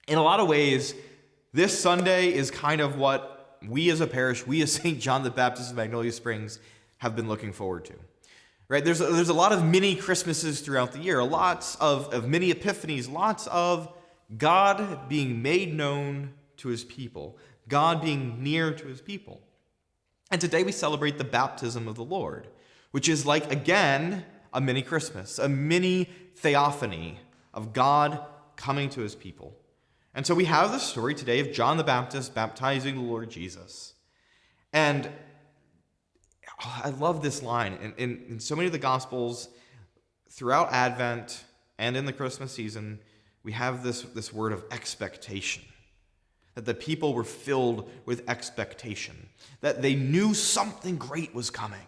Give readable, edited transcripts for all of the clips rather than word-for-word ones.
In a lot of ways, this Sunday is kind of what we as a parish, we as St. John the Baptist of Magnolia Springs have been looking forward to. Right? There's a lot of mini Christmases throughout the year, lots of mini epiphanies, lots of God being made known to his people, God being near to his people. And today we celebrate the baptism of the Lord, which is like, again, a mini Christmas, a mini theophany of God coming to his people. And so we have the story today of John the Baptist baptizing the Lord Jesus. And I love this line. In so many of the Gospels, throughout Advent and in the Christmas season, we have this word of expectation. That the people were filled with expectation. That they knew something great was coming.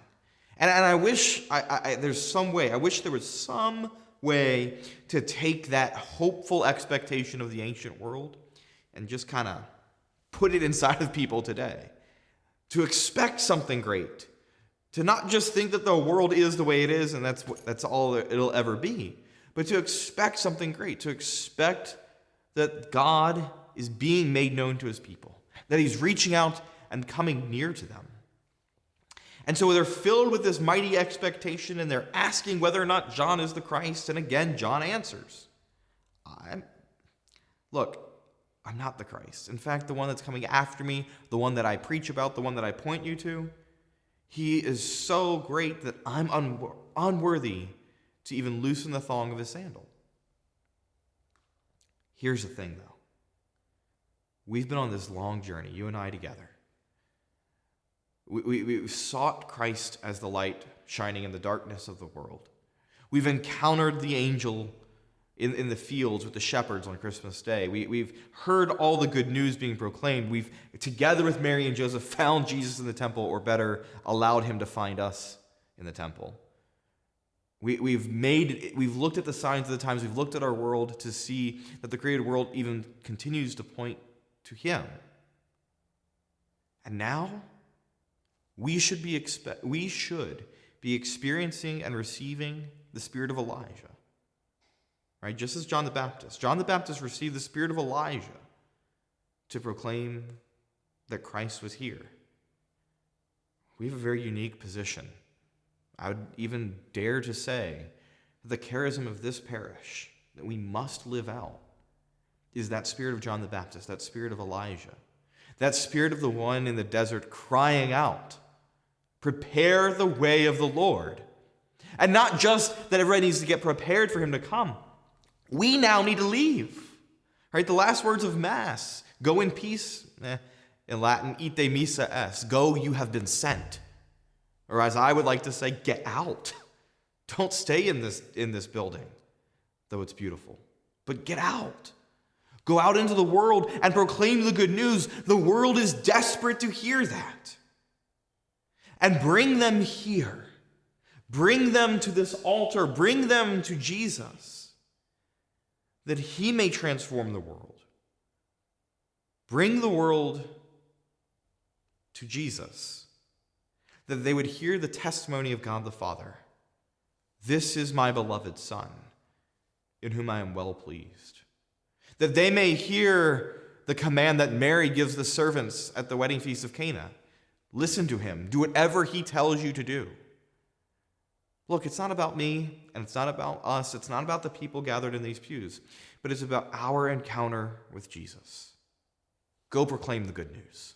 And I wish there's some way, I wish there was some way to take that hopeful expectation of the ancient world and just kind of put it inside of people today. To expect something great. To not just think that the world is the way it is and that's all it'll ever be, but to expect something great, to expect that God is being made known to his people, that he's reaching out and coming near to them. And so they're filled with this mighty expectation and they're asking whether or not John is the Christ. And again, John answers, I'm not the Christ. In fact, the one that's coming after me, the one that I preach about, the one that I point you to, he is so great that I'm unworthy to even loosen the thong of his sandal. Here's the thing, though. We've been on this long journey, you and I together. We've sought Christ as the light shining in the darkness of the world. We've encountered the angel in the fields with the shepherds on Christmas Day. We've heard all the good news being proclaimed. We've, together with Mary and Joseph, found Jesus in the temple, or better, allowed him to find us in the temple. We've looked at the signs of the times. We've looked at our world to see that the created world even continues to point to him. And now we should be experiencing and receiving the spirit of Elijah. Right? Just as John the Baptist. John the Baptist received the spirit of Elijah to proclaim that Christ was here. We have a very unique position. I would even dare to say that the charism of this parish that we must live out is that spirit of John the Baptist, that spirit of Elijah, that spirit of the one in the desert crying out, prepare the way of the Lord. And not just that everybody needs to get prepared for him to come. We now need to leave. Right? The last words of Mass, go in peace, in Latin, ite missa est, go, you have been sent. Or as I would like to say, get out. Don't stay in this building, though it's beautiful. But get out. Go out into the world and proclaim the good news. The world is desperate to hear that. And bring them here. Bring them to this altar. Bring them to Jesus, that he may transform the world. Bring the world to Jesus, that they would hear the testimony of God the Father. This is my beloved Son, in whom I am well pleased. That they may hear the command that Mary gives the servants at the wedding feast of Cana. Listen to him. Do whatever he tells you to do. Look, it's not about me, and it's not about us. It's not about the people gathered in these pews, but it's about our encounter with Jesus. Go proclaim the good news.